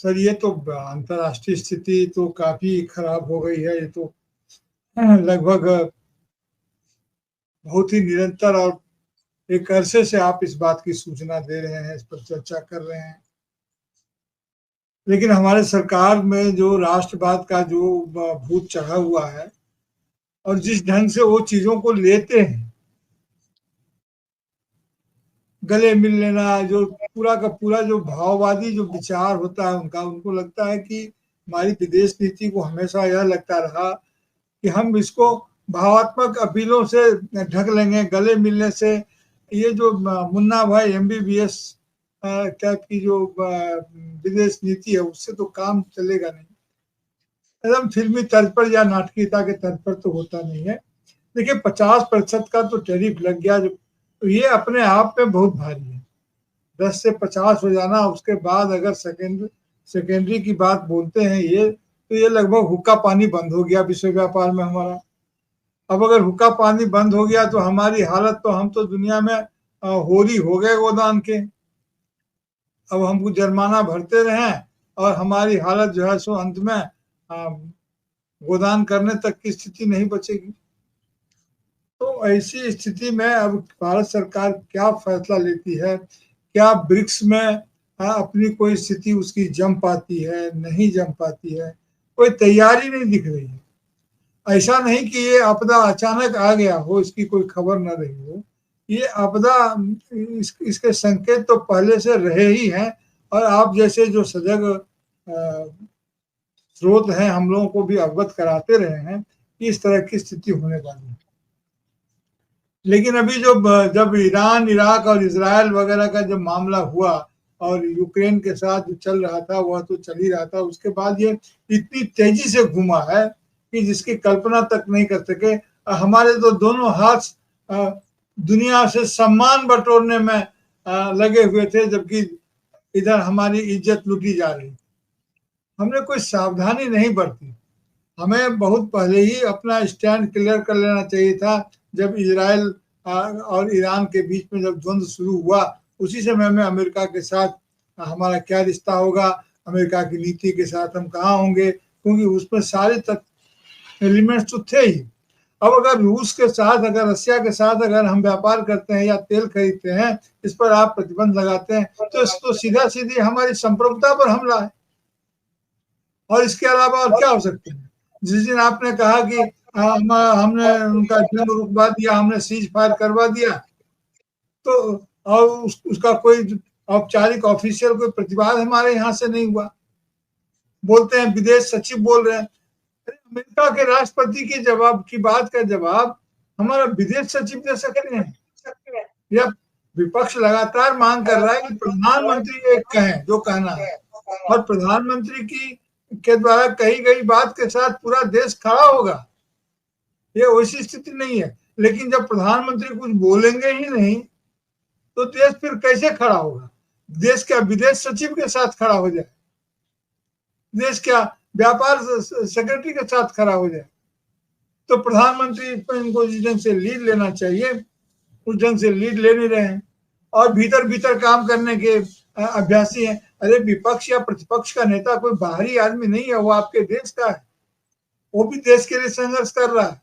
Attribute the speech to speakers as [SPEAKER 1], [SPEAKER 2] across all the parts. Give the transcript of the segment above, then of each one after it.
[SPEAKER 1] Sir ये तो अंतर्राष्ट्रीय स्थिति तो काफी खराब हो गई है। ये तो लगभग बहुत ही निरंतर और एक अरसे से आप इस बात की सूचना दे रहे हैं, इस पर चर्चा कर रहे हैं। लेकिन हमारे सरकार में जो राष्ट्रवाद का जो भूत चढ़ा हुआ है और जिस ढंग से वो चीजों को लेते हैं, गले मिल लेना, जो पूरा का पूरा जो भाववादी जो विचार होता है उनका, उनको लगता है कि हमारी विदेश नीति को हमेशा यह लगता रहा कि हम इसको भावात्मक अपीलों से ढक लेंगे, गले मिलने से। ये जो मुन्ना भाई MBBS टाइप की जो विदेश नीति है उससे तो काम चलेगा नहीं। एकदम फिल्मी तर्ज पर या नाटकीयता के तर्ज पर तो होता नहीं है। देखिए 50% का तो टैरिफ लग गया, जो ये अपने आप में बहुत भारी है। 10 से 50 हो जाना, उसके बाद अगर सेकेंडरी की बात बोलते हैं ये, तो ये लगभग हुक्का पानी बंद हो गया विश्व व्यापार में हमारा। अब अगर हुक्का पानी बंद हो गया तो हमारी हालत, तो हम तो दुनिया में होरी हो गए गोदान के। अब हमको जुर्माना भरते रहें और हमारी हालत जो है सो अंत में गोदान करने तक की स्थिति नहीं बचेगी। तो ऐसी स्थिति में अब भारत सरकार क्या फैसला लेती है, क्या ब्रिक्स में अपनी कोई स्थिति उसकी जम पाती है, नहीं जम पाती है, कोई तैयारी नहीं दिख रही है। ऐसा नहीं कि ये आपदा अचानक आ गया हो, इसकी कोई खबर न रही हो। ये आपदा, इसके संकेत तो पहले से रहे ही हैं और आप जैसे जो सजग स्रोत हैं हम लोगों को भी अवगत कराते रहे हैं कि इस तरह की स्थिति होने वाली है। लेकिन अभी जो जब ईरान, इराक और इजराइल वगैरह का जब मामला हुआ और यूक्रेन के साथ जो चल रहा था वह तो चल ही रहा था, उसके बाद ये इतनी तेजी से घुमा है कि जिसकी कल्पना तक नहीं कर सके। हमारे तो दोनों हाथ दुनिया से सम्मान बटोरने में लगे हुए थे, जबकि इधर हमारी इज्जत लूटी जा रही। हमने कोई सावधानी नहीं बरती। हमें बहुत पहले ही अपना स्टैंड क्लियर कर लेना चाहिए था। जब इजराइल और ईरान के बीच में जब द्वंद्व शुरू हुआ, उसी समय में अमेरिका के साथ हमारा क्या रिश्ता होगा, अमेरिका की नीति के साथ हम कहाँ होंगे, क्योंकि उसमें सारे एलिमेंट्स तो थे ही। अब अगर रूस के साथ, अगर रशिया के साथ अगर हम व्यापार करते हैं या तेल खरीदते हैं, इस पर आप प्रतिबंध लगाते हैं, तो सीधा सीधी हमारी संप्रभुता पर हमला है। और इसके अलावा और क्या हो सकते हैं? जिस दिन आपने कहा कि हमने उनका जंग रुकवा दिया, हमने सीज फायर करवा दिया, तो और उसका कोई औपचारिक ऑफिशियल कोई प्रतिवाद हमारे यहाँ से नहीं हुआ। बोलते हैं विदेश सचिव बोल रहे हैं, अमेरिका के राष्ट्रपति की जवाब की बात का जवाब हमारा विदेश सचिव दे सकते हैं? या विपक्ष लगातार मांग कर रहा है कि प्रधानमंत्री एक कहें जो कहना है, और प्रधानमंत्री की के द्वारा कही गई बात के साथ पूरा देश खड़ा होगा। ये वैसी स्थिति नहीं है। लेकिन जब प्रधानमंत्री कुछ बोलेंगे ही नहीं तो देश फिर कैसे खड़ा होगा? देश क्या विदेश सचिव के साथ खड़ा हो जाए? देश क्या व्यापार सेक्रेटरी के साथ खड़ा हो जाए? तो प्रधानमंत्री इनको जिस ढंग से लीड लेना चाहिए उस ढंग से लीड ले नहीं रहे हैं और भीतर भीतर काम करने के अभ्यासी हैं। अरे विपक्ष या प्रतिपक्ष का नेता कोई बाहरी आदमी नहीं है, वो आपके देश का है, वो भी देश के लिए संघर्ष कर रहा है।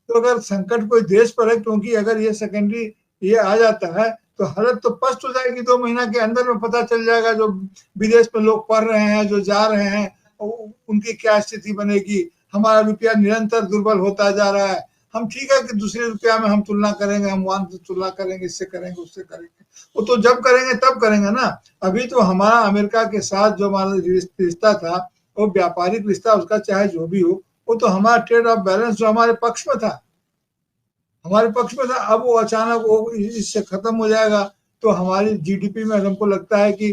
[SPEAKER 1] तो अगर संकट कोई देश पर है, क्योंकि अगर ये सेकेंडरी ये आ जाता है तो हालत तो पस्त हो जाएगी। 2 महीना के अंदर में पता चल जाएगा जो विदेश में लोग पढ़ रहे हैं, जो जा रहे हैं, उनकी क्या स्थिति बनेगी। हमारा रुपया निरंतर दुर्बल होता जा रहा है। हम ठीक है कि दूसरे रुपया में हम तुलना करेंगे, हम वहां से तुलना करेंगे, इससे करेंगे, उससे करेंगे, वो तो जब करेंगे तब करेंगे ना। अभी तो हमारा अमेरिका के साथ जो हमारा रिश्ता था, वो व्यापारिक रिश्ता, उसका चाहे जो भी हो, वो तो हमारा ट्रेड ऑफ बैलेंस जो हमारे पक्ष में था, हमारे पक्ष में था। अब वो अचानक वो इससे खत्म हो जाएगा तो हमारी जीडीपी में हमको लगता है कि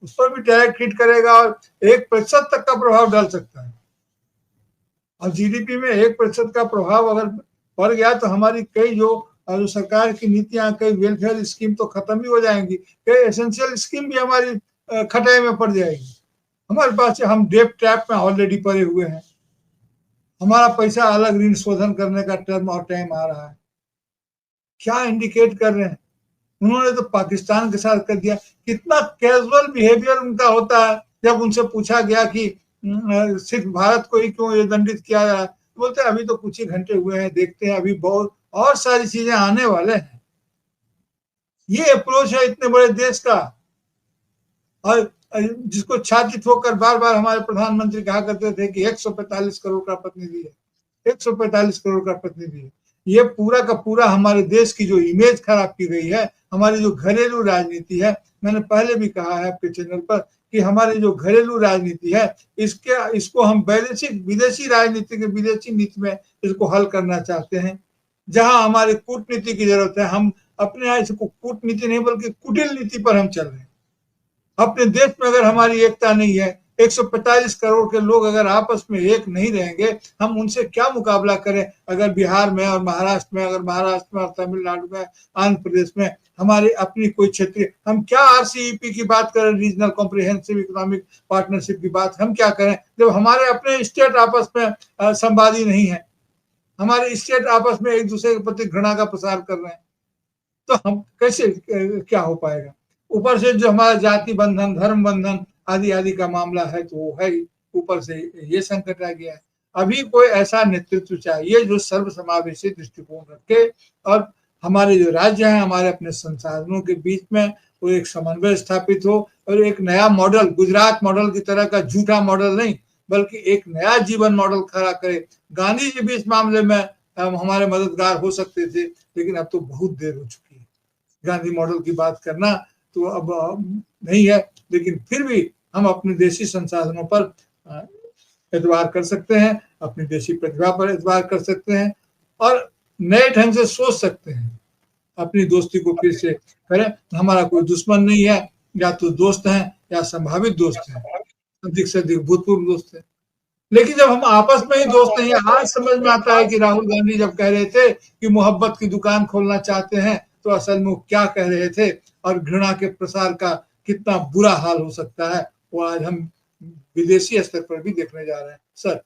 [SPEAKER 1] उस पर भी डायरेक्ट हिट करेगा और 1% तक का प्रभाव डाल सकता है। और जीडीपी में 1% का प्रभाव अगर पड़ गया तो हमारी कई जो सरकार की नीतियां, कई वेलफेयर स्कीम तो खत्म ही हो जाएंगी, कई एसेंशियल स्कीम भी हमारी खटाई में पड़ जाएगी। हमारे पास हम डेप ट्रैप में ऑलरेडी पड़े हुए हैं। हमारा पैसा अलग ऋण शोधन करने का टर्म और टाइम आ रहा है। क्या इंडिकेट कर रहे हैं? उन्होंने तो पाकिस्तान के साथ कर दिया। कितना कैजुअल बिहेवियर उनका होता है जब उनसे पूछा गया कि सिर्फ भारत को ही क्यों ये दंडित किया जा रहा है, तो बोलते हैं अभी तो कुछ ही घंटे हुए हैं, देखते हैं, अभी बहुत और सारी चीजें आने वाले हैं। ये अप्रोच है इतने बड़े देश का, और जिसको छाती ठोककर बार बार हमारे प्रधानमंत्री कहा करते थे कि 145 करोड़ का प्रतिनिधि है, 145 करोड़ का प्रतिनिधि है। ये पूरा का पूरा हमारे देश की जो इमेज खराब की गई है, हमारी जो घरेलू राजनीति है, मैंने पहले भी कहा है आपके चैनल पर कि हमारी जो घरेलू राजनीति है, इसको हम विदेशी राजनीति के विदेशी नीति में इसको हल करना चाहते हैं। जहां हमारी कूटनीति की जरूरत है, हम अपने यहाँ इसको कूटनीति नहीं बल्कि कुटिल नीति पर हम चल रहे हैं। अपने देश में अगर हमारी एकता नहीं है, 145 करोड़ के लोग अगर आपस में एक नहीं रहेंगे, हम उनसे क्या मुकाबला करें? अगर बिहार में और महाराष्ट्र में, अगर महाराष्ट्र में और तमिलनाडु में, आंध्र प्रदेश में हमारी अपनी कोई क्षेत्रीय, हम क्या आरसीईपी की बात करें, रीजनल कॉम्प्रिहेंसिव इकोनॉमिक पार्टनरशिप की बात हम क्या करें जब हमारे अपने स्टेट आपस में संवादी नहीं है, हमारे स्टेट आपस में एक दूसरे के प्रति घृणा का प्रसार कर रहे हैं, तो हम कैसे क्या हो पाएगा? ऊपर से जो हमारा जाति बंधन, धर्म बंधन आदि आदि का मामला है, तो वो है ही, ऊपर से ये संकट आ गया है। अभी कोई ऐसा नेतृत्व चाहिए जो सर्वसमावेशी दृष्टिकोण रखे और हमारे जो राज्य हैं, हमारे अपने संसाधनों के बीच में वो एक समन्वय स्थापित हो और एक नया मॉडल, गुजरात मॉडल की तरह का झूठा मॉडल नहीं, बल्कि एक नया जीवन मॉडल खड़ा करे। गांधी जी भी इस मामले में हमारे मददगार हो सकते थे, लेकिन अब तो बहुत देर हो चुकी है। गांधी मॉडल की बात करना तो अब नहीं है, लेकिन फिर भी हम अपने देशी संसाधनों पर एतबार कर सकते हैं, अपनी देशी प्रतिभा पर एतबार कर सकते हैं और नए ढंग से सोच सकते हैं। अपनी दोस्ती को फिर से करें। हमारा कोई दुश्मन नहीं है, या तो दोस्त हैं या संभावित दोस्त हैं, अधिक से अधिक भूतपूर्व दोस्त हैं। लेकिन जब हम आपस में ही दोस्त नहीं है, आज समझ में आता है कि राहुल गांधी जब कह रहे थे कि मोहब्बत की दुकान खोलना चाहते हैं, तो असल में वो क्या कह रहे थे और घृणा के प्रसार का कितना बुरा हाल हो सकता है, वो आज हम विदेशी स्तर पर भी देखने जा रहे हैं। सर।